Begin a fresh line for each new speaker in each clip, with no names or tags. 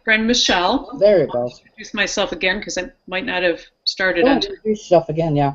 friend Michelle.
There you
I'll
go.
introduce myself again because I might not have started
Go
on
and
time.
introduce yourself again, yeah.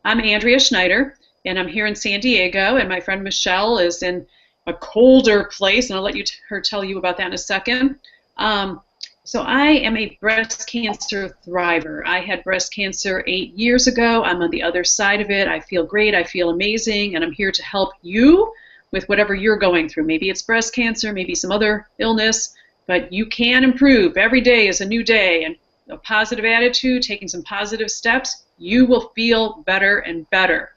I'm Andrea Schneider, and I'm here in San Diego, and my friend Michelle is in a colder place, and I'll let her tell you about that in a second. Um, so I am a breast cancer thriver. I had breast cancer 8 years ago. I'm on the other side of it. I feel great. I feel amazing, and I'm here to help you with whatever you're going through. Maybe it's breast cancer, maybe some other illness, but you can improve. Every day is a new day, and a positive attitude, taking some positive steps, you will feel better and better.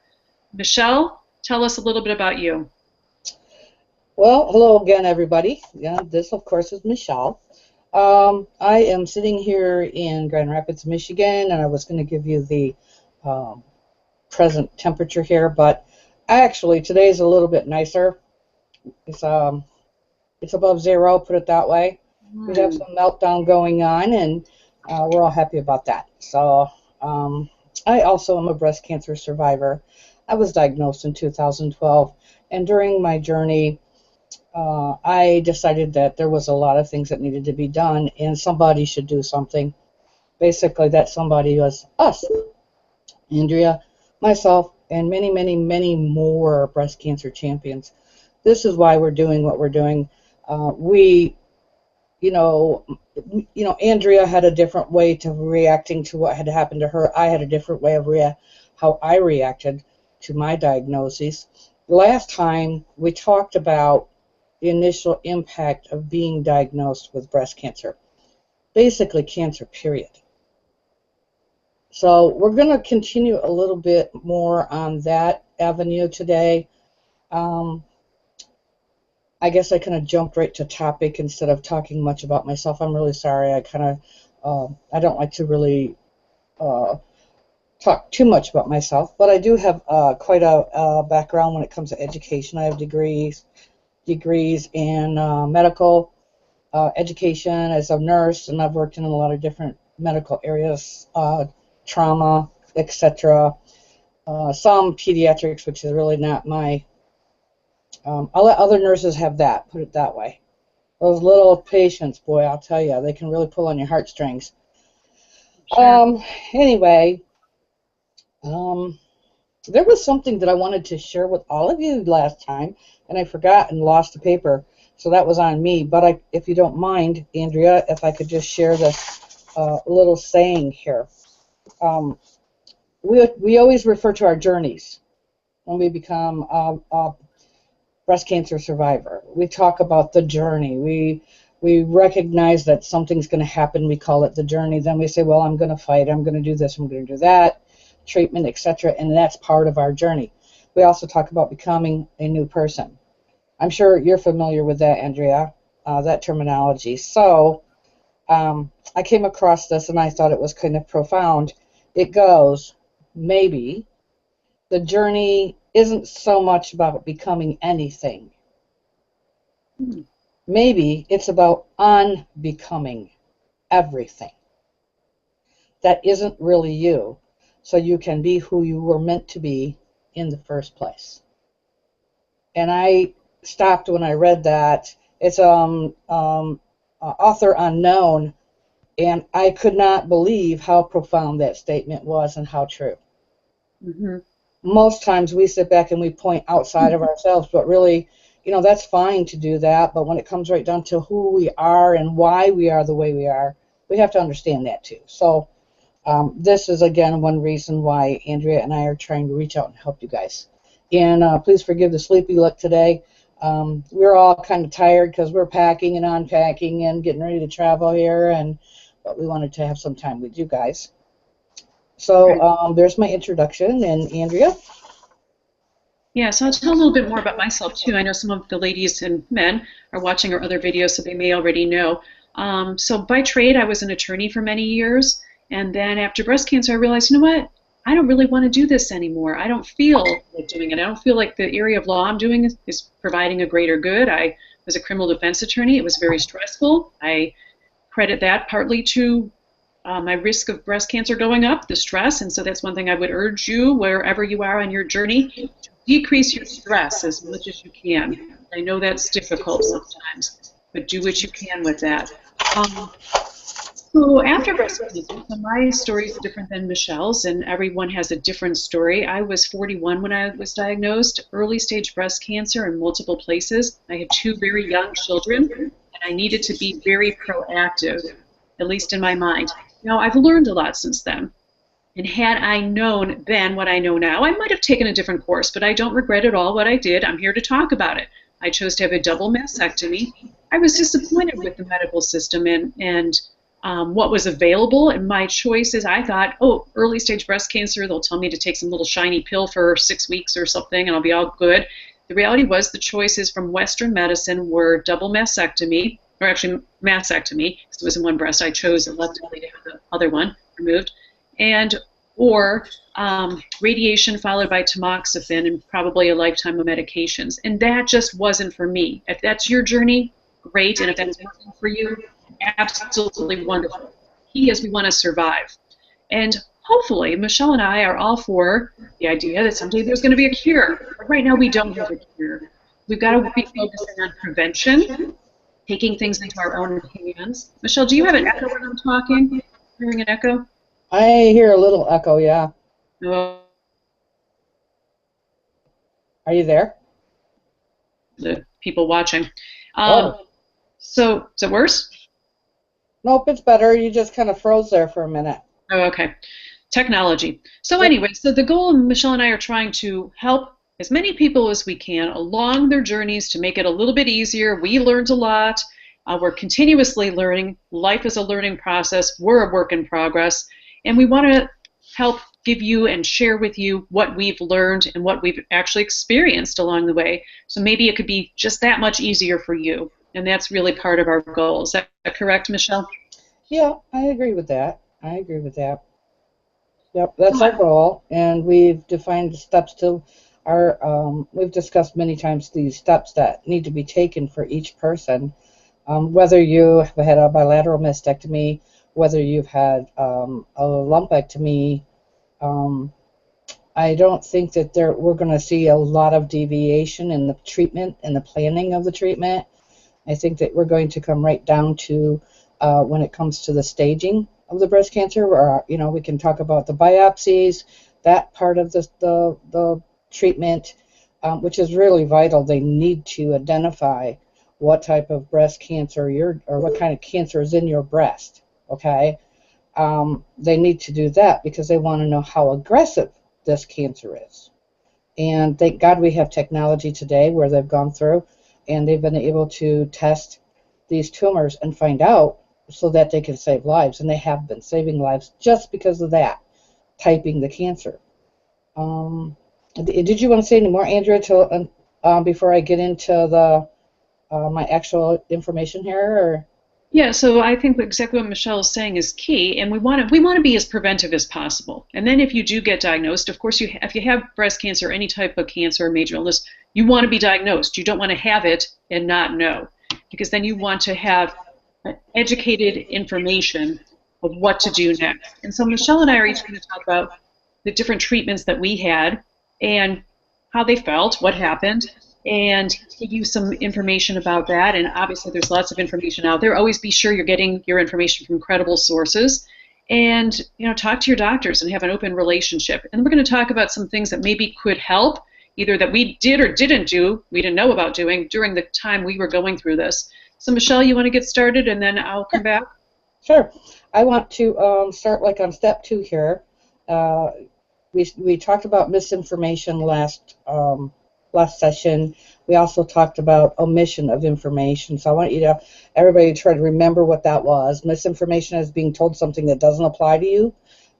Michelle, tell us a little bit about you.
Well, hello again, everybody. Yeah, this, of course, is Michelle. I am sitting here in Grand Rapids, Michigan, and I was going to give you the um, present temperature here, but actually today's a little bit nicer. It's above zero, put it that way. We have some meltdown going on, and we're all happy about that. So I also am a breast cancer survivor. I was diagnosed in 2012, and during my journey, I decided that there was a lot of things that needed to be done, and somebody should do something. Basically, that somebody was us, Andrea, myself, and many, many, many more breast cancer champions. This is why we're doing what we're doing. We you know, Andrea had a different way to reacting to what had happened to her. I had a different way of how I reacted to my diagnosis. Last time we talked about the initial impact of being diagnosed with breast cancer, basically cancer, period. So we're going to continue a little bit more on that avenue today. I guess I kind of jumped right to topic instead of talking much about myself. I'm really sorry. I don't like to really uh, talk too much about myself, but I do have quite a background when it comes to education. I have degrees in medical education as a nurse, and I've worked in a lot of different medical areas, trauma, etc. Some pediatrics, which is really not my. I'll let other nurses have that. Put it that way. Those little patients, boy, I'll tell you, they can really pull on your heartstrings.
Sure.
Anyway, um, there was something that I wanted to share with all of you last time, and I forgot and lost the paper, so that was on me. But if you don't mind, Andrea, if I could just share this little saying here. Um, we always refer to our journeys when we become a breast cancer survivor. We talk about the journey. We recognize that something's going to happen. We call it the journey. Then we say, well, I'm going to fight. I'm going to do this. I'm going to do that. Treatment, etc. And that's part of our journey. We also talk about becoming a new person. I'm sure you're familiar with that, Andrea, that terminology. So I came across this and I thought it was kind of profound. It goes, maybe the journey isn't so much about becoming anything. Maybe it's about unbecoming everything that isn't really you, so you can be who you were meant to be in the first place. And I stopped when I read that. It's author unknown, and I could not believe how profound that statement was and how true.
Mm-hmm.
Most times we sit back and we point outside of ourselves, but really, that's fine to do that. But when it comes right down to who we are and why we are the way we are, we have to understand that too. So this is, again, one reason why Andrea and I are trying to reach out and help you guys. And please forgive the sleepy look today. We're all kind of tired because we're packing and unpacking and getting ready to travel here, but we wanted to have some time with you guys. So there's my introduction, and Andrea?
Yeah, so I'll tell a little bit more about myself too. I know some of the ladies and men are watching our other videos, so they may already know. So by trade, I was an attorney for many years, and then after breast cancer, I realized, you know what? I don't really want to do this anymore. I don't feel like doing it. I don't feel like the area of law I'm doing is providing a greater good. I was a criminal defense attorney. It was very stressful. I credit that partly to my risk of breast cancer going up, the stress, and so that's one thing I would urge you, wherever you are on your journey, to decrease your stress as much as you can. I know that's difficult sometimes, but do what you can with that. Um, so after breast cancer, so my story is different than Michelle's, and everyone has a different story. I was 41 when I was diagnosed, early stage breast cancer in multiple places. I had two very young children, and I needed to be very proactive, at least in my mind. Now, I've learned a lot since then. And had I known then what I know now, I might have taken a different course, but I don't regret at all what I did. I'm here to talk about it. I chose to have a double mastectomy. I was disappointed with the medical system and what was available. And my choices, I thought, oh, early stage breast cancer, they'll tell me to take some little shiny pill for 6 weeks or something and I'll be all good. The reality was the choices from Western medicine were double mastectomy, or actually mastectomy, because it was in one breast. I chose electively to have the other one removed, and or radiation followed by tamoxifen and probably a lifetime of medications. And that just wasn't for me. If that's your journey, great. And if that's working for you, absolutely wonderful. Key is we want to survive. And hopefully, Michelle and I are all for the idea that someday there's going to be a cure. But right now, we don't have a cure. We've got to be focusing on prevention, taking things into our own hands. Michelle, do you have an echo when I'm talking? Hearing an echo?
I hear a little echo, yeah.
No.
Are you there?
The people watching.
Oh.
So, is it worse?
Nope, it's better. You just kind of froze there for a minute.
Oh, okay. Technology. So anyway, so the goal, Michelle and I are trying to help as many people as we can along their journeys to make it a little bit easier. We learned a lot. We're continuously learning. Life is a learning process. We're a work in progress. And we want to help give you and share with you what we've learned and what we've actually experienced along the way. So maybe it could be just that much easier for you. And that's really part of our goal. Is that correct, Michelle?
Yeah, I agree with that. I agree with that. Yep, that's our goal. And we've defined the steps to our, we've discussed many times these steps that need to be taken for each person. Whether you have had a bilateral mastectomy, whether you've had a lumpectomy, I don't think that we're going to see a lot of deviation in the treatment and the planning of the treatment. I think that we're going to come right down to when it comes to the staging of the breast cancer, where we can talk about the biopsies, that part of the treatment, which is really vital. They need to identify what type of breast cancer or what kind of cancer is in your breast. Okay, they need to do that because they want to know how aggressive this cancer is. And thank God we have technology today where they've gone through and they've been able to test these tumors and find out so that they can save lives. And they have been saving lives just because of that, typing the cancer. Did you want to say any more, Andrea, before I get into my actual information here? Or?
Yeah, so I think exactly what Michelle is saying is key, and we want to be as preventive as possible. And then if you do get diagnosed, of course, if you have breast cancer, any type of cancer or major illness, you want to be diagnosed. You don't want to have it and not know, because then you want to have educated information of what to do next. And so Michelle and I are each going to talk about the different treatments that we had and how they felt, what happened, and give you some information about that. And obviously there's lots of information out there. Always be sure you're getting your information from credible sources, and talk to your doctors and have an open relationship. And we're going to talk about some things that maybe could help, either that we did or didn't do, we didn't know about doing during the time we were going through this. So Michelle, you want to get started and then I'll come back?
Sure. I want to start on step 2 here. We talked about misinformation last session. We also talked about omission of information. So I want everybody to try to remember what that was. Misinformation is being told something that doesn't apply to you,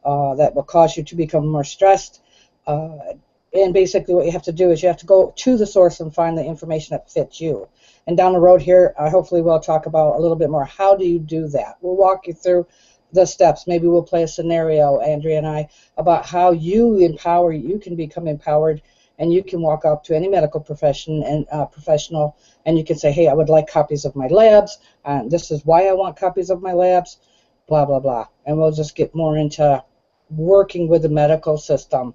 that will cause you to become more stressed. And basically what you have to do is you have to go to the source and find the information that fits you. And down the road here, hopefully we'll talk about a little bit more. How do you do that? We'll walk you through the steps. Maybe we'll play a scenario, Andrea and I, about how you can become empowered, and you can walk up to any medical professional and you can say, hey, I would like copies of my labs, and this is why I want copies of my labs, blah, blah, blah. And we'll just get more into working with the medical system.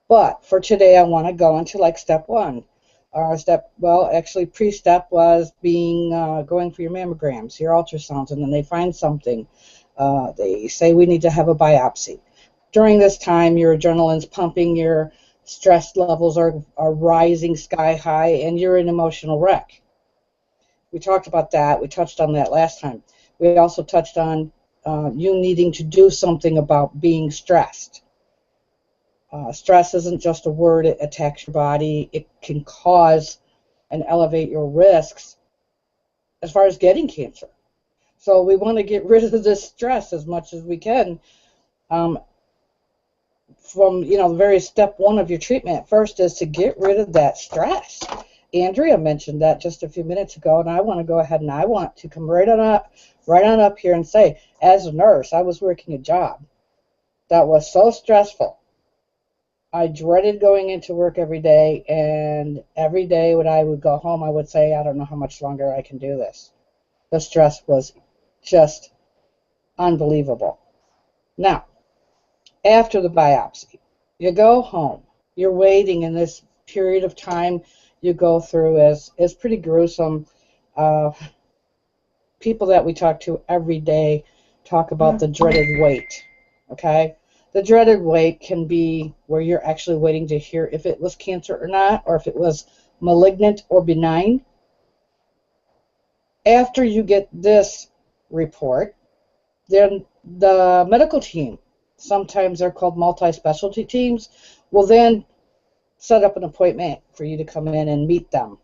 But for today, I want to go into step 1. Actually pre-step was being going for your mammograms, your ultrasounds, and then they find something. They say we need to have a biopsy. During this time, your adrenaline's pumping, your stress levels are rising sky high, and you're an emotional wreck. We talked about that. We touched on that last time. We also touched on you needing to do something about being stressed. Stress isn't just a word. It attacks your body. It can cause and elevate your risks as far as getting cancer. So we want to get rid of this stress as much as we can. From the very step one of your treatment first is to get rid of that stress. Andrea mentioned that just a few minutes ago, and I want to go ahead and I want to come right on up here and say, as a nurse, I was working a job that was so stressful. I dreaded going into work every day, and every day when I would go home, I would say, I don't know how much longer I can do this. The stress was just unbelievable. Now, after the biopsy, you go home. You're waiting in this period of time you go through is pretty gruesome. People that we talk to every day talk about the dreaded wait, okay? The dreaded wait can be where you're actually waiting to hear if it was cancer or not, or if it was malignant or benign. After you get this report, then the medical team, sometimes they're called multi-specialty teams, will then set up an appointment for you to come in and meet them.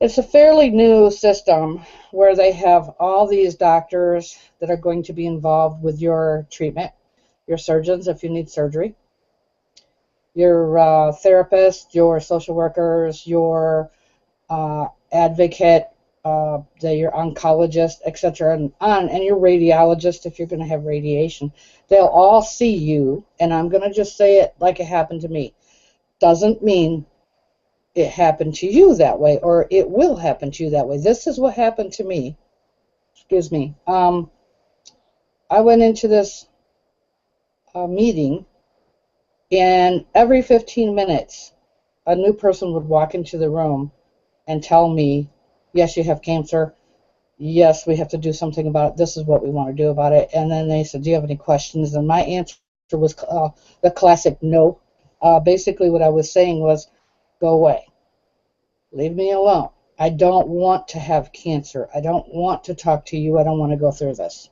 It's a fairly new system where they have all these doctors that are going to be involved with your treatment, your surgeons if you need surgery, your therapists, your social workers, your advocate, your oncologist, etc., and your radiologist if you're going to have radiation. They'll all see you, and I'm going to just say it like it happened to me. Doesn't mean it happened to you that way, or it will happen to you that way. This is what happened to me. Excuse me. I went into this meeting, and every 15 minutes, a new person would walk into the room and tell me, yes, you have cancer. Yes, we have to do something about it. This is what we want to do about it. And then they said, do you have any questions? And my answer was the classic no. Basically, what I was saying was, go away. Leave me alone. I don't want to have cancer. I don't want to talk to you. I don't want to go through this.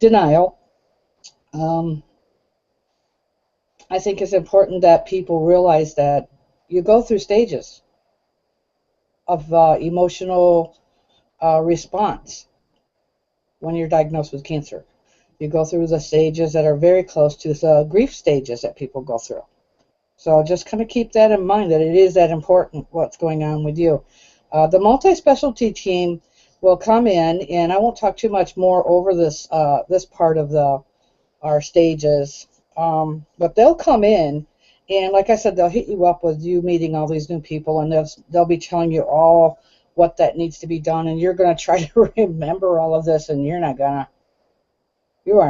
Denial. I think it's important that people realize that you go through stages of emotional response when you're diagnosed with cancer. You go through the stages that are very close to the grief stages that people go through. So just kind of keep that in mind, that it is that important what's going on with you. The multi-specialty team will come in, and I won't talk too much more over this part of our stages, but they'll come in, and like I said, they'll hit you up with you meeting all these new people, and they'll be telling you all what that needs to be done, and you're going to try to remember all of this, and you are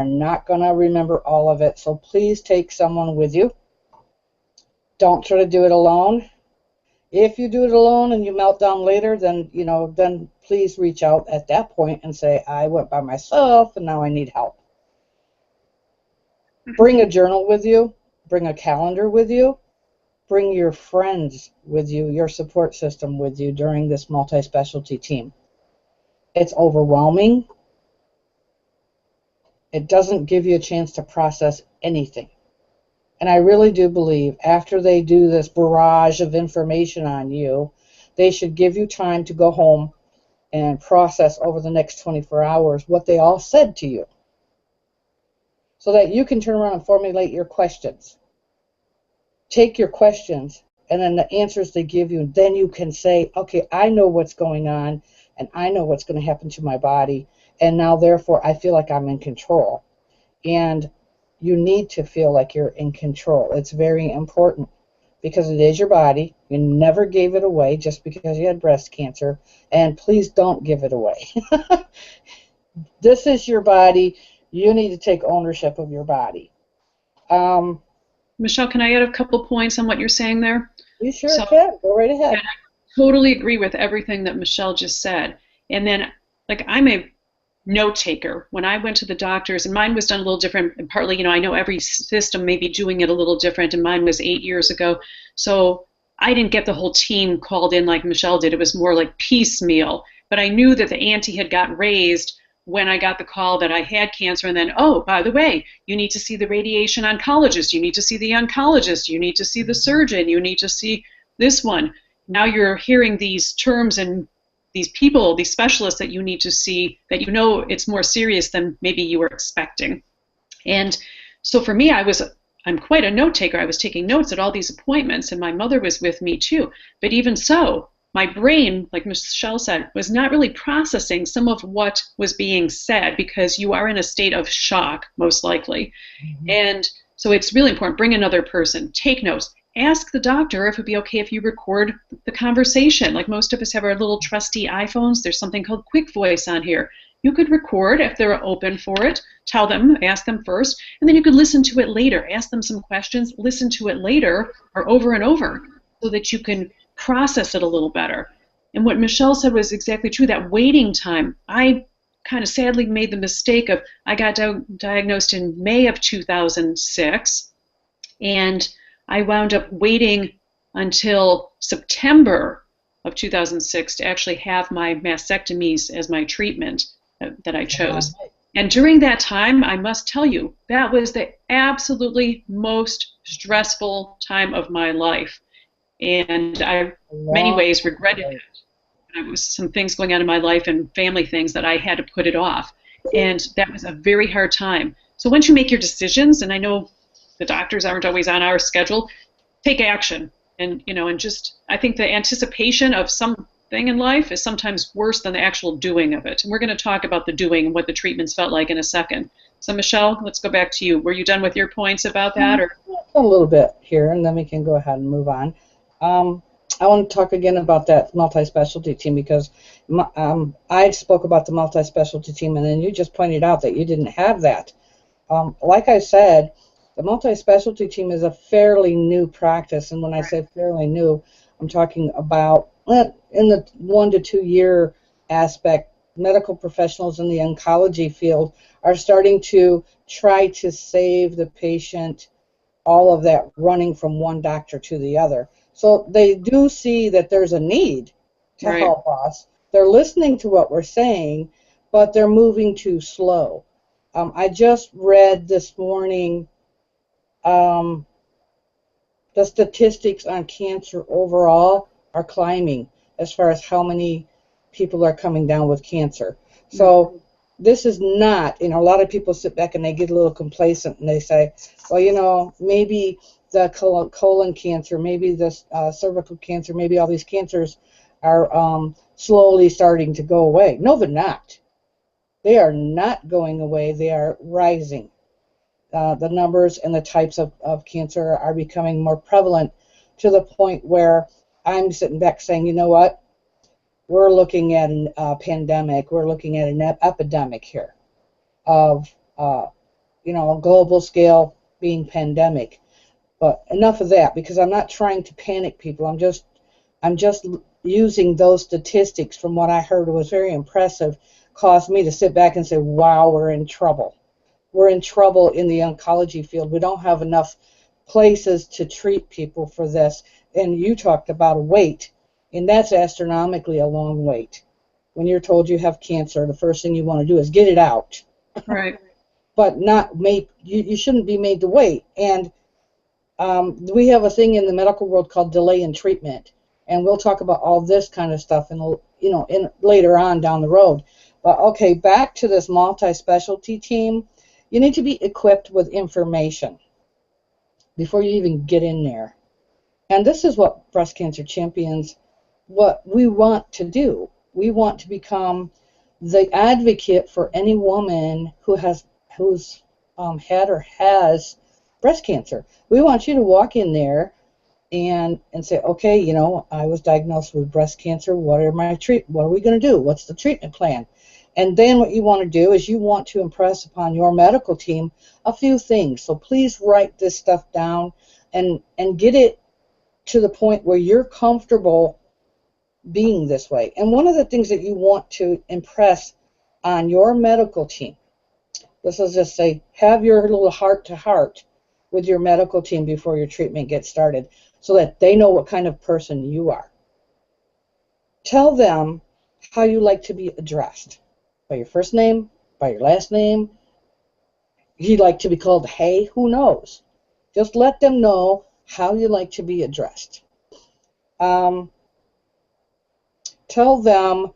not going to remember all of it. So please take someone with you. Don't try to do it alone. If you do it alone and you melt down later, then then please reach out at that point and say, I went by myself and now I need help. Bring a journal with you. Bring a calendar with you. Bring your friends with you, your support system with you during this multi-specialty team. It's overwhelming. It doesn't give you a chance to process anything. And I really do believe after they do this barrage of information on you, they should give you time to go home and process over the next 24 hours what they all said to you, so that you can turn around and formulate your questions. Take your questions and then the answers they give you, and then you can say, okay, I know what's going on, and I know what's going to happen to my body, and now therefore I feel like I'm in control. And you need to feel like you're in control. It's very important because it is your body. You never gave it away just because you had breast cancer, and please don't give it away. This is your body. You need to take ownership of your body.
Michelle, can I add a couple points on what you're saying there?
You sure
So
can. Go right
yeah,
ahead.
I totally agree with everything that Michelle just said. And then, like, I'm a note taker. When I went to the doctors, and mine was done a little different, and partly, I know every system may be doing it a little different, and mine was 8 years ago. So I didn't get the whole team called in like Michelle did. It was more like piecemeal. But I knew that the ante had gotten raised when I got the call that I had cancer. And then, oh, by the way, you need to see the radiation oncologist. You need to see the oncologist. You need to see the surgeon. You need to see this one. Now you're hearing these terms and these people, these specialists that you need to see, that it's more serious than maybe you were expecting. And so for me, I'm quite a note taker. I was taking notes at all these appointments, and my mother was with me too. But even so, my brain, like Michelle said, was not really processing some of what was being said, because you are in a state of shock, most likely.
Mm-hmm.
And so it's really important. Bring another person, take notes. Ask the doctor if it'd be okay if you record the conversation. Like most of us have our little trusty iPhones. There's something called Quick Voice on here. You could record if they're open for it. Tell them, ask them first, and then you could listen to it later. Ask them some questions, listen to it later or over and over, so that you can process it a little better. And what Michelle said was exactly true, that waiting time. I kind of sadly made the mistake of, I got diagnosed in May of 2006, and I wound up waiting until September of 2006 to actually have my mastectomies as my treatment that I chose. And during that time, I must tell you, that was the absolutely most stressful time of my life. And I, in many ways, regretted it. There was some things going on in my life and family things that I had to put it off. And that was a very hard time. So once you make your decisions, and I know the doctors aren't always on our schedule, take action. And, and just, I think the anticipation of something in life is sometimes worse than the actual doing of it. And we're going to talk about the doing and what the treatments felt like in a second. So Michelle, let's go back to you. Were you done with your points about that? Or
A little bit here, and then we can go ahead and move on. I want to talk again about that multi-specialty team, because I spoke about the multi-specialty team, and then you just pointed out that you didn't have that. Like I said, the multi-specialty team is a fairly new practice, and when I say fairly new, I'm talking about in the 1 to 2 year aspect. Medical professionals in the oncology field are starting to try to save the patient all of that running from one doctor to the other. So they do see that there's a need to help us. They're listening to what we're saying, but they're moving too slow. I just read this morning the statistics on cancer overall are climbing as far as how many people are coming down with cancer. So this is not, a lot of people sit back and they get a little complacent and they say, well, maybe the colon cancer, maybe the cervical cancer, maybe all these cancers are slowly starting to go away. No, they're not. They are not going away. They are rising. The numbers and the types of cancer are becoming more prevalent, to the point where I'm sitting back saying, you know what? We're looking at a pandemic. We're looking at an epidemic here of, a global scale being pandemic. But enough of that, because I'm not trying to panic people. I'm just using those statistics from what I heard was very impressive, caused me to sit back and say, wow, we're in trouble. We're in trouble in the oncology field. We don't have enough places to treat people for this. And you talked about a wait, and that's astronomically a long wait. When you're told you have cancer, the first thing you want to do is get it out.
Right.
But not make, you shouldn't be made to wait. And we have a thing in the medical world called delay in treatment, and we'll talk about all this kind of stuff in later on down the road. But okay, back to this multi-specialty team. You need to be equipped with information before you even get in there. And this is what Breast Cancer Champions, what we want to do. We want to become the advocate for any woman who's had or has breast cancer. We want you to walk in there and say, okay, I was diagnosed with breast cancer. What are we going to do? What's the treatment plan? And then what you want to do is you want to impress upon your medical team a few things. So please write this stuff down and get it to the point where you're comfortable being this way. And one of the things that you want to impress on your medical team, this is just say, have your little heart-to-heart with your medical team before your treatment gets started so that they know what kind of person you are. Tell them how you like to be addressed. By your first name, by your last name. You like to be called hey, who knows? Just let them know how you like to be addressed. Tell them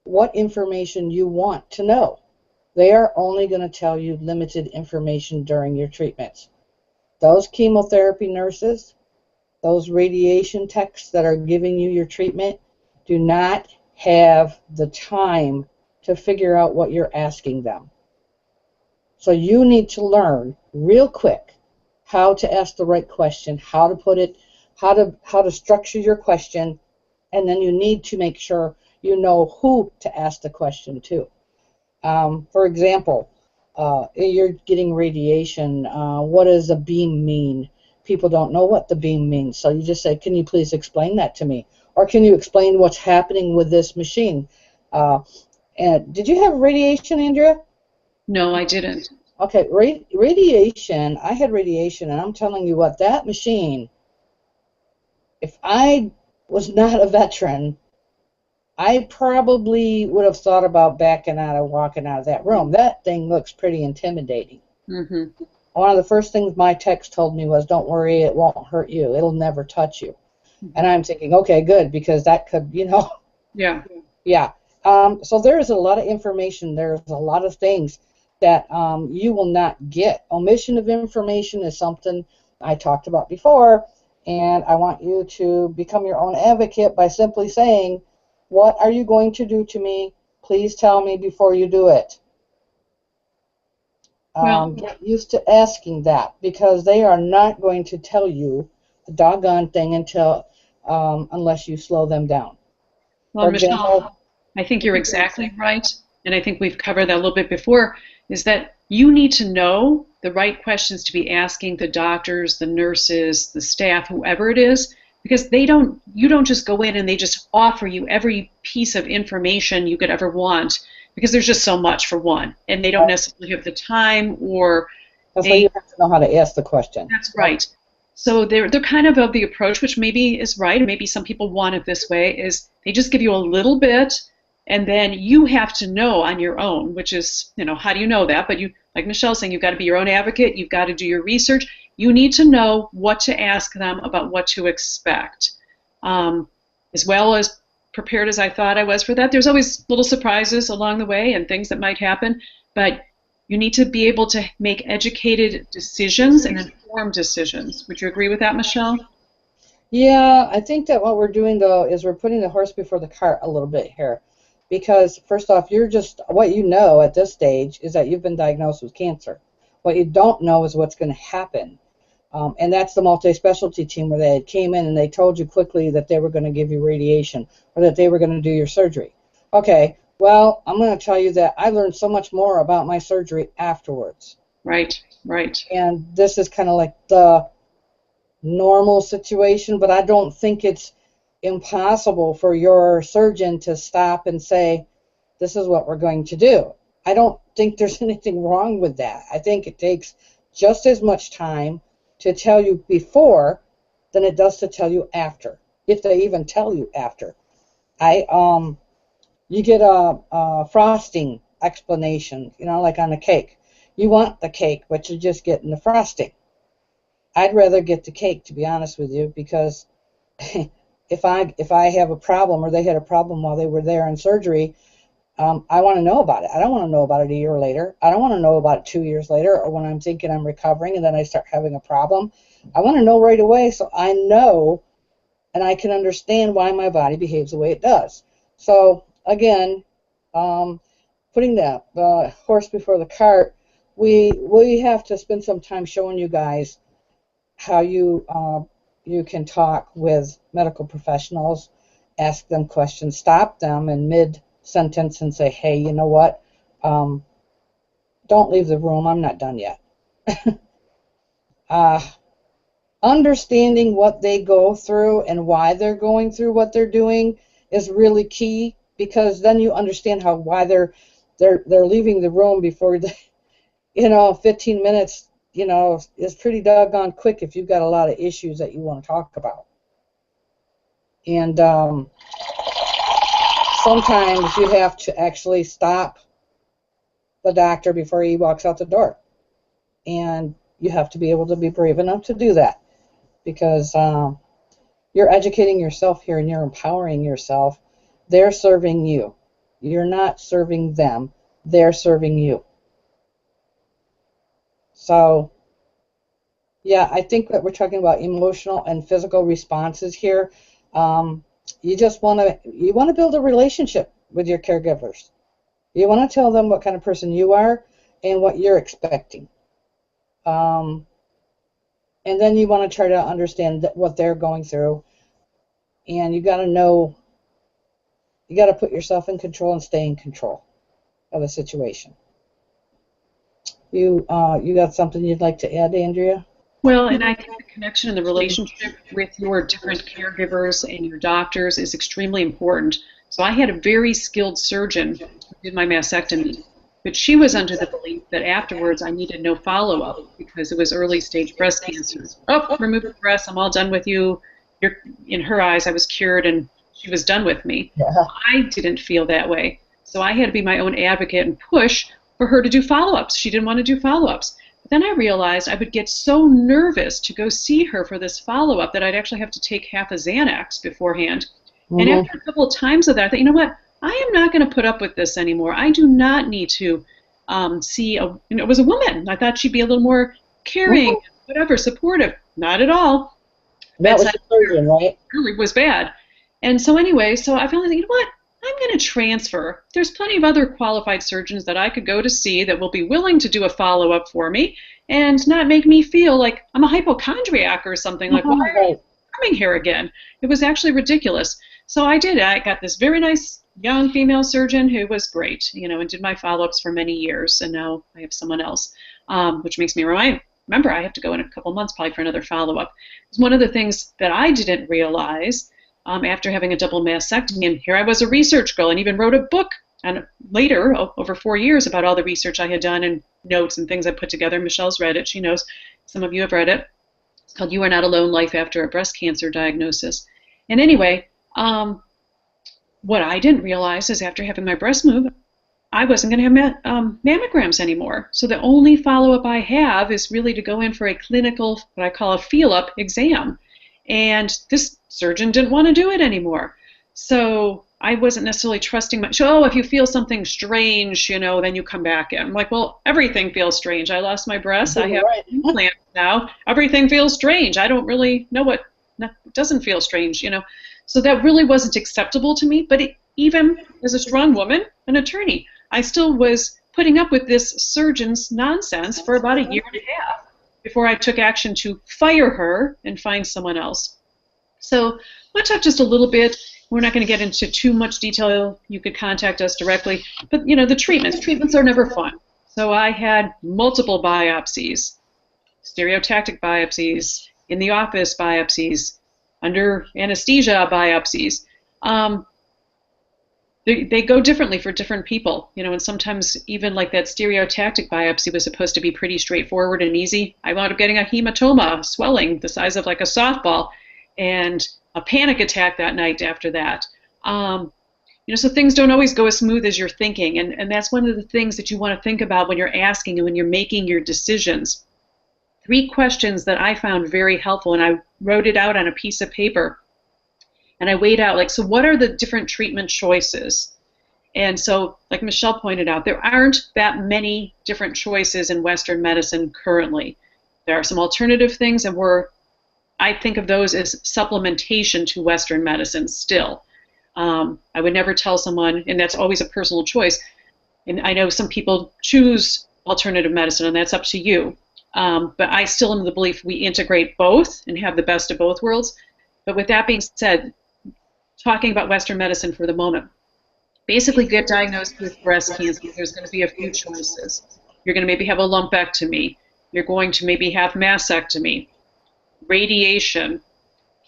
what information you want to know. They are only going to tell you limited information during your treatments. Those chemotherapy nurses, those radiation techs that are giving you your treatment, do not have the time to figure out what you're asking them. So you need to learn real quick how to ask the right question, how to put it, how to structure your question, and then you need to make sure you know who to ask the question to. For example, you're getting radiation. What does a beam mean? People don't know what the beam means, so you just say, can you please explain that to me? Or can you explain what's happening with this machine? And did you have radiation, Andrea?
No, I didn't.
Okay, radiation, I had radiation, and I'm telling you what, that machine, if I was not a veteran, I probably would have thought about backing out or walking out of that room. That thing looks pretty intimidating.
Mm-hmm.
One of the first things my techs told me was, don't worry, it won't hurt you. It'll never touch you. Mm-hmm. And I'm thinking, okay, good, because that could,
Yeah.
Yeah. So there's a lot of information. There's a lot of things that you will not get. Omission of information is something I talked about before, and I want you to become your own advocate by simply saying, what are you going to do to me? Please tell me before you do it. Get used to asking that, because they are not going to tell you the doggone thing unless you slow them down.
Well, Michelle, I think you're exactly right, and I think we've covered that a little bit before, is that you need to know the right questions to be asking the doctors, the nurses, the staff, whoever it is, because you don't just go in and they just offer you every piece of information you could ever want, because there's just so much for one, and they don't necessarily have the time or...
That's why you have to know how to ask the question.
That's right. So they're kind of the approach, which maybe is right, or maybe some people want it this way, is they just give you a little bit, and then you have to know on your own, which is, how do you know that? But you, like Michelle's saying, you've got to be your own advocate, you've got to do your research, you need to know what to ask them about what to expect. As well as prepared as I thought I was for that, there's always little surprises along the way and things that might happen, but you need to be able to make educated decisions and informed decisions. Would you agree with that, Michelle?
Yeah, I think that what we're doing, though, is we're putting the horse before the cart a little bit here. Because, first off, what you know at this stage is that you've been diagnosed with cancer. What you don't know is what's going to happen. And that's the multi-specialty team where they came in and they told you quickly that they were going to give you radiation or that they were going to do your surgery. Okay, well, I'm going to tell you that I learned so much more about my surgery afterwards.
Right.
And this is kind of like the normal situation, but I don't think it's impossible for your surgeon to stop and say, this is what we're going to do. I don't think there's anything wrong with that. I think it takes just as much time to tell you before than it does to tell you after, if they even tell you after. You get a frosting explanation, like on a cake. You want the cake, but you're just getting the frosting. I'd rather get the cake, to be honest with you, because if I have a problem or they had a problem while they were there in surgery, I want to know about it. I don't want to know about it a year later. I don't want to know about it 2 years later, or when I'm thinking I'm recovering and then I start having a problem. I want to know right away so I know and I can understand why my body behaves the way it does. So, again, putting the horse before the cart, we have to spend some time showing you guys how you can talk with medical professionals, ask them questions, stop them in mid-sentence and say, hey, you know what, don't leave the room, I'm not done yet. understanding what they go through and why they're going through what they're doing is really key, because then you understand why they're leaving the room before the 15 minutes is pretty doggone quick if you've got a lot of issues that you want to talk about. And sometimes you have to actually stop the doctor before he walks out the door, and you have to be able to be brave enough to do that, because you're educating yourself here and you're empowering yourself. They're serving you. You're not serving them. They're serving you. So, yeah, I think that we're talking about emotional and physical responses here. You just want to build a relationship with your caregivers. You want to tell them what kind of person you are and what you're expecting. And then you want to try to understand what they're going through. And you got to put yourself in control and stay in control of a situation. You got something you'd like to add, Andrea?
Well, and I think the connection and the relationship with your different caregivers and your doctors is extremely important. So I had a very skilled surgeon who did my mastectomy, but she was under the belief that afterwards I needed no follow-up because it was early-stage breast cancer. Oh, remove the breast, I'm all done with you. In her eyes, I was cured and she was done with me.
Yeah.
I didn't feel that way. So I had to be my own advocate and push for her to do follow-ups. She didn't want to do follow-ups. But then I realized I would get so nervous to go see her for this follow-up that I'd actually have to take half a Xanax beforehand. Mm-hmm. And after a couple of times of that, I thought, you know what? I am not going to put up with this anymore. I do not need to see it was a woman. I thought she'd be a little more caring, whatever, supportive. Not at all.
That was the surgeon, right?
It really was bad. And so anyway, so I finally think, you know what? I'm going to transfer. There's plenty of other qualified surgeons that I could go to see that will be willing to do a follow-up for me and not make me feel like I'm a hypochondriac or something. Like, why are you coming here again? It was actually ridiculous. So I did. I got this very nice young female surgeon who was great, and did my follow-ups for many years. And now I have someone else, which makes me remember I have to go in a couple months probably for another follow-up. It's one of the things that I didn't realize after having a double mastectomy, and here I was a research girl and even wrote a book and later, over 4 years, about all the research I had done and notes and things I put together. Michelle's read it. She knows. Some of you have read it. It's called You Are Not Alone, Life After a Breast Cancer Diagnosis. And anyway, what I didn't realize is after having my breast moved, I wasn't going to have mammograms anymore. So the only follow-up I have is really to go in for a clinical, what I call a feel-up exam. And this surgeon didn't want to do it anymore. So I wasn't necessarily trusting much. Oh, if you feel something strange, then you come back in. I'm like, well, everything feels strange. I lost my breast. I have implants now. Everything feels strange. I don't really know what doesn't feel strange, So that really wasn't acceptable to me. But even as a strong woman, an attorney, I still was putting up with this surgeon's nonsense for about a year and a half before I took action to fire her and find someone else. So I'm going to talk just a little bit. We're not going to get into too much detail. You could contact us directly. But, the treatments are never fun. So I had multiple biopsies, stereotactic biopsies, in the office biopsies, under anesthesia biopsies. They go differently for different people, and sometimes even like that stereotactic biopsy was supposed to be pretty straightforward and easy. I wound up getting a hematoma, swelling the size of like a softball, and a panic attack that night after that. So things don't always go as smooth as you're thinking, and that's one of the things that you want to think about when you're asking and when you're making your decisions. 3 questions that I found very helpful, and I wrote it out on a piece of paper. And I weighed out, so what are the different treatment choices? And so, like Michelle pointed out, there aren't that many different choices in Western medicine currently. There are some alternative things, and I think of those as supplementation to Western medicine still. I would never tell someone, and that's always a personal choice, and I know some people choose alternative medicine, and that's up to you. But I still am of the belief we integrate both and have the best of both worlds. But with that being said, talking about Western medicine for the moment, basically get diagnosed with breast cancer, there's going to be a few choices. You're going to maybe have a lumpectomy. You're going to maybe have mastectomy. radiation,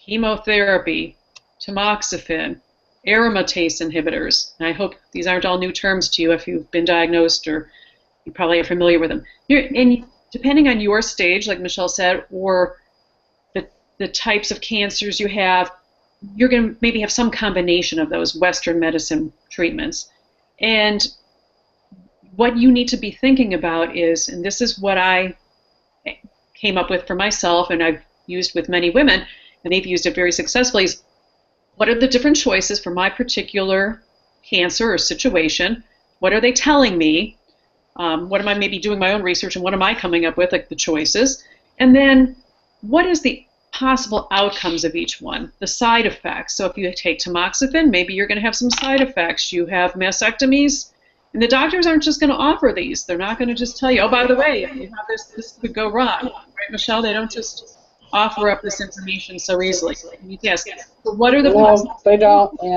chemotherapy, tamoxifen, aromatase inhibitors. And I hope these aren't all new terms to you if you've been diagnosed or you probably are familiar with them. And depending on your stage, like Michelle said, or the types of cancers you have, you're going to maybe have some combination of those Western medicine treatments. And what you need to be thinking about is, and this is what I came up with for myself and I've used with many women, and they've used it very successfully, is what are the different choices for my particular cancer or situation? What are they telling me? What am I maybe doing my own research, and what am I coming up with, like the choices? And then what is the possible outcomes of each one, the side effects? So if you take tamoxifen, maybe you're going to have some side effects. You have mastectomies, and the doctors aren't just going to offer these. They're not going to just tell you, oh, by the way, if you have this could go wrong. Right, Michelle? They don't just offer up this information so easily. Yes. So what are the possible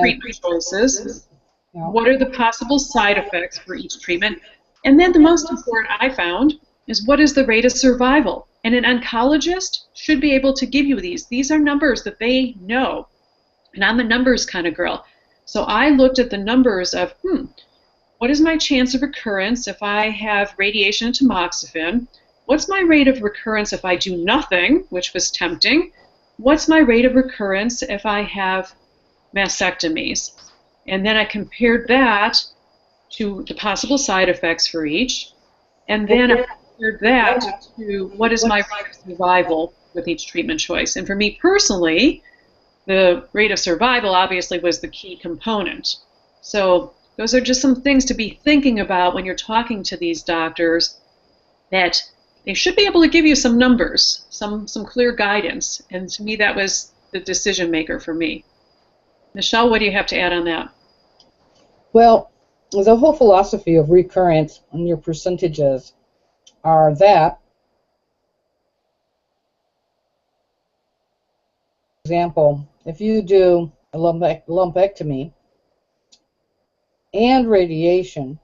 treatment choices? What are the possible side effects for each treatment? And then the most important I found is, what is the rate of survival? And an oncologist should be able to give you these. These are numbers that they know. And I'm a numbers kind of girl. So I looked at the numbers of, what is my chance of recurrence if I have radiation and tamoxifen? What's my rate of recurrence if I do nothing, which was tempting? What's my rate of recurrence if I have mastectomies? And then I compared that to the possible side effects for each. And then I compared that to what is my rate of survival with each treatment choice. And for me personally, the rate of survival obviously was the key component. So those are just some things to be thinking about when you're talking to these doctors, that they should be able to give you some numbers, some clear guidance. And to me, that was the decision maker for me. Michelle, what do you have to add on that?
Well, the whole philosophy of recurrence and your percentages are that, for example, if you do a lumpectomy and radiation,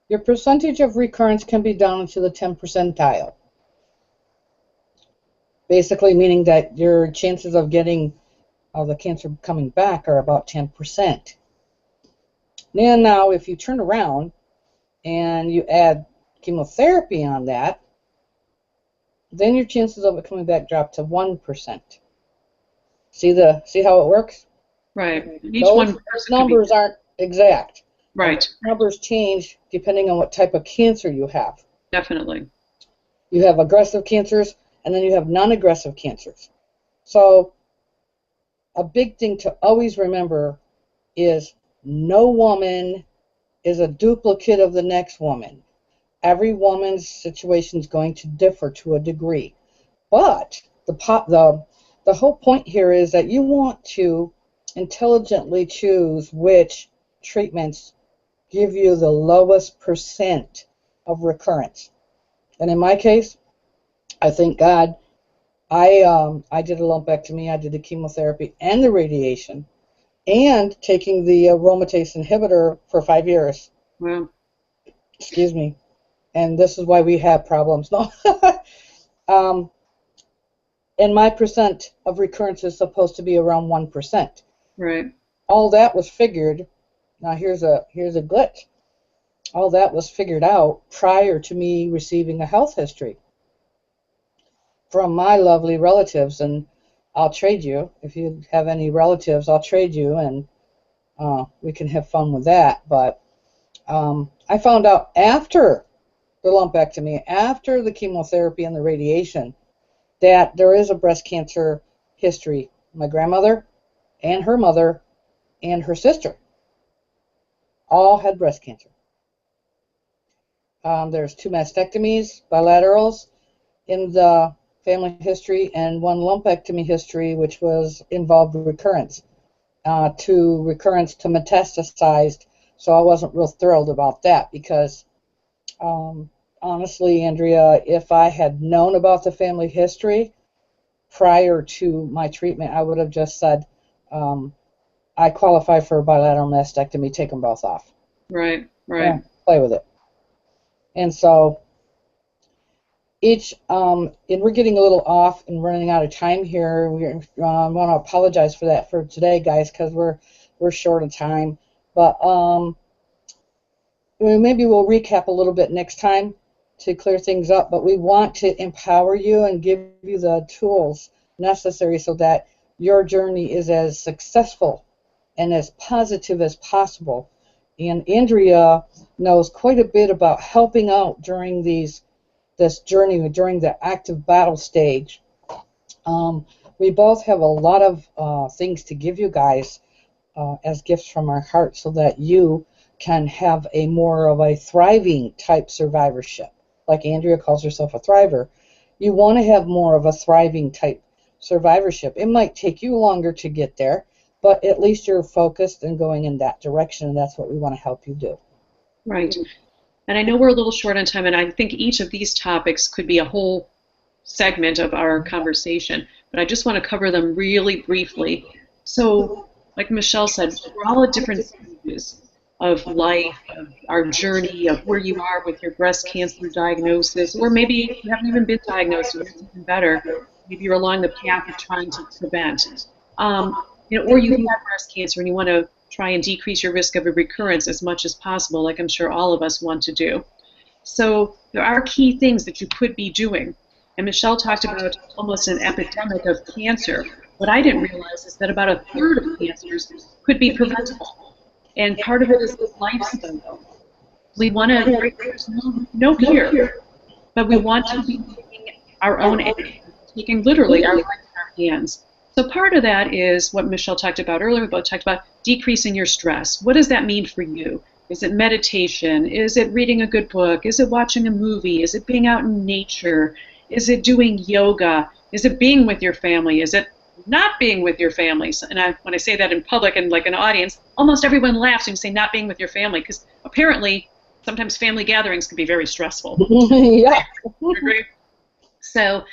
your percentage of recurrence can be down to the 10th percentile. Basically meaning that your chances of getting the cancer coming back are about 10%. And now if you turn around and you add chemotherapy on that, then your chances of it coming back drop to 1%. See how it works?
Right.
Those numbers aren't exact.
Right.
Numbers change depending on what type of cancer you have.
Definitely.
You have aggressive cancers, and then you have non-aggressive cancers. So a big thing to always remember is no woman is a duplicate of the next woman. Every woman's situation is going to differ to a degree. But the whole point here is that you want to intelligently choose which treatments give you the lowest percent of recurrence. And in my case, I thank God, I did a lumpectomy, I did the chemotherapy and the radiation, and taking the aromatase inhibitor for 5 years.
Wow.
Excuse me. And this is why we have problems. No. And my percent of recurrence is supposed to be around 1%.
Right.
All that was figured. Now here's a glitch. All that was figured out prior to me receiving a health history from my lovely relatives, and I'll trade you. If you have any relatives, I'll trade you, and we can have fun with that. But I found out after the lumpectomy, after the chemotherapy and the radiation, that there is a breast cancer history. My grandmother and her mother and her sister all had breast cancer. There's 2 mastectomies, bilaterals, in the family history, and 1 lumpectomy history, which involved recurrence to metastasized. So I wasn't real thrilled about that because, honestly, Andrea, if I had known about the family history prior to my treatment, I would have just said, I qualify for a bilateral mastectomy, take them both off.
Right.
Yeah, play with it. And so and we're getting a little off and running out of time here. We want to apologize for that for today, guys, because we're short of time. But maybe we'll recap a little bit next time to clear things up. But we want to empower you and give you the tools necessary so that your journey is as successful and as positive as possible. And Andrea knows quite a bit about helping out during this journey, during the active battle stage. We both have a lot of things to give you guys as gifts from our heart so that you can have a more of a thriving type survivorship. Like Andrea calls herself a thriver. You want to have more of a thriving type survivorship. It might take you longer to get there, but at least you're focused and going in that direction, and that's what we want to help you do.
Right. And I know we're a little short on time, and I think each of these topics could be a whole segment of our conversation, but I just want to cover them really briefly. So, like Michelle said, we're all at different stages of life, of our journey, of where you are with your breast cancer diagnosis, or maybe you haven't even been diagnosed, and it's even better. Maybe you're along the path of trying to prevent. Or you have breast cancer and you want to try and decrease your risk of a recurrence as much as possible, like I'm sure all of us want to do. So there are key things that you could be doing. And Michelle talked about almost an epidemic of cancer. What I didn't realize is that about a third of cancers could be preventable. And part of it is the lifestyle. We want to, there's no cure, but we want to be taking our own action, taking literally our life in our hands. So part of that is what Michelle talked about earlier. We both talked about decreasing your stress. What does that mean for you? Is it meditation? Is it reading a good book? Is it watching a movie? Is it being out in nature? Is it doing yoga? Is it being with your family? Is it not being with your family? And when I say that in public and like an audience, almost everyone laughs when you say not being with your family, because apparently sometimes family gatherings can be very stressful.
Yeah.
So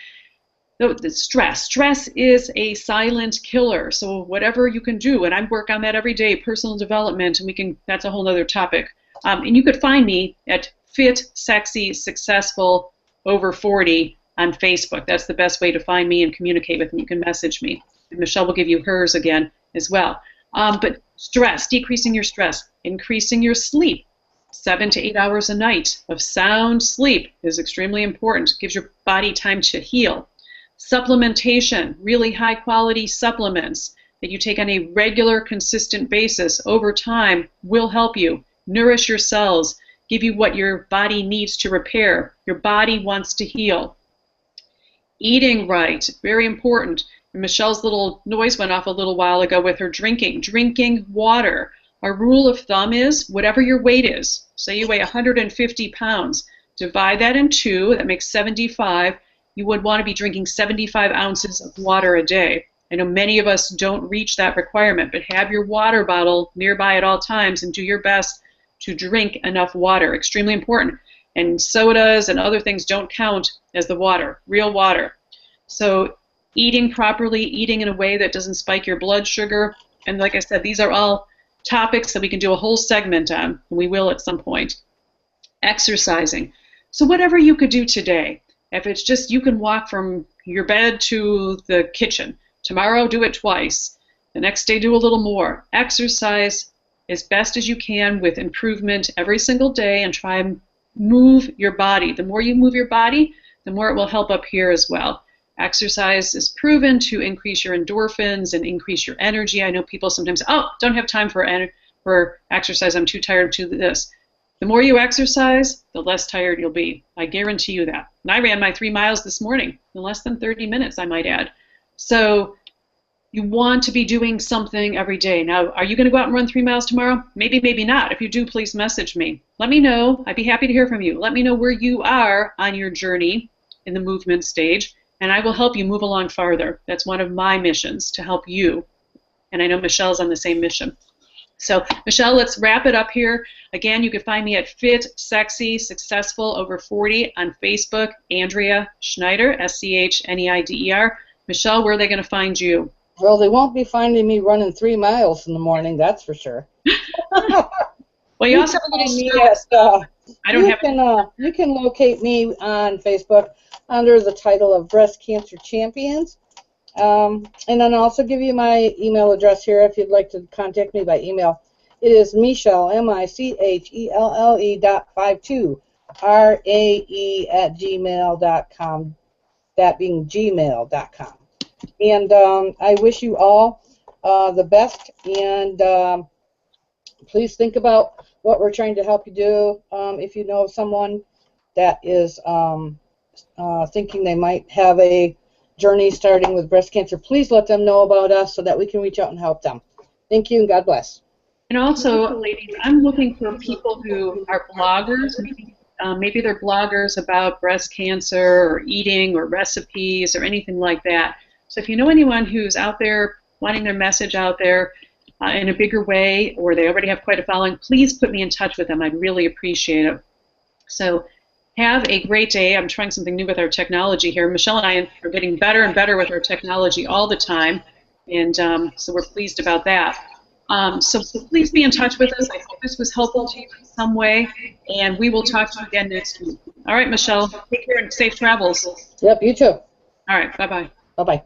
the stress is a silent killer. So whatever you can do, and I work on that every day, personal development, and that's a whole other topic. And you could find me at Fit, Sexy, Successful, Over 40 on Facebook. That's the best way to find me and communicate with me. You can message me. And Michelle will give you hers again as well. But stress, decreasing your stress, increasing your sleep. 7 to 8 hours a night of sound sleep is extremely important. Gives your body time to heal. Supplementation, really high quality supplements that you take on a regular, consistent basis over time will help you nourish your cells, give you what your body needs to repair. Your body wants to heal. Eating right, very important. Michelle's little noise went off a little while ago with her drinking. Drinking water. Our rule of thumb is whatever your weight is. Say you weigh 150 pounds. Divide that in 2, that makes 75. You would want to be drinking 75 ounces of water a day. I know many of us don't reach that requirement, but have your water bottle nearby at all times and do your best to drink enough water. Extremely important. And sodas and other things don't count as the water, real water. So eating properly, eating in a way that doesn't spike your blood sugar. And like I said, these are all topics that we can do a whole segment on, and we will at some point. Exercising. So whatever you could do today. If it's just you can walk from your bed to the kitchen. Tomorrow, do it twice. The next day, do a little more. Exercise as best as you can with improvement every single day and try and move your body. The more you move your body, the more it will help up here as well. Exercise is proven to increase your endorphins and increase your energy. I know people sometimes say, oh, don't have time for exercise. I'm too tired to do this. The more you exercise, the less tired you'll be. I guarantee you that. And I ran my 3 miles this morning in less than 30 minutes, I might add. So you want to be doing something every day. Now, are you going to go out and run 3 miles tomorrow? Maybe, maybe not. If you do, please message me. Let me know. I'd be happy to hear from you. Let me know where you are on your journey in the movement stage, and I will help you move along farther. That's one of my missions, to help you. And I know Michelle's on the same mission. So, Michelle, let's wrap it up here. Again, you can find me at Fit, Sexy, Successful, Over 40 on Facebook. Andrea Schneider, Schneider. Michelle, where are they going to find you?
Well, they won't be finding me running 3 miles in the morning, that's for sure.
Well, you also have a little
yes,
I don't have.
You can locate me on Facebook under the title of Breast Cancer Champions. And then I'll also give you my email address here if you'd like to contact me by email. It is Michelle, MICHELLE.52, RAE@gmail.com, that being gmail.com. And I wish you all the best, and please think about what we're trying to help you do. If you know someone that is thinking they might have a journey starting with breast cancer, please let them know about us so that we can reach out and help them. Thank you, and God bless.
And also, ladies, I'm looking for people who are bloggers. Maybe they're bloggers about breast cancer or eating or recipes or anything like that. So if you know anyone who's out there wanting their message out there in a bigger way, or they already have quite a following, please put me in touch with them. I'd really appreciate it. So have a great day. I'm trying something new with our technology here. Michelle and I are getting better and better with our technology all the time, and so we're pleased about that. So please be in touch with us. I hope this was helpful to you in some way, and we will talk to you again next week. All right, Michelle, take care and safe travels.
Yep, you too.
All right, bye-bye.
Bye-bye.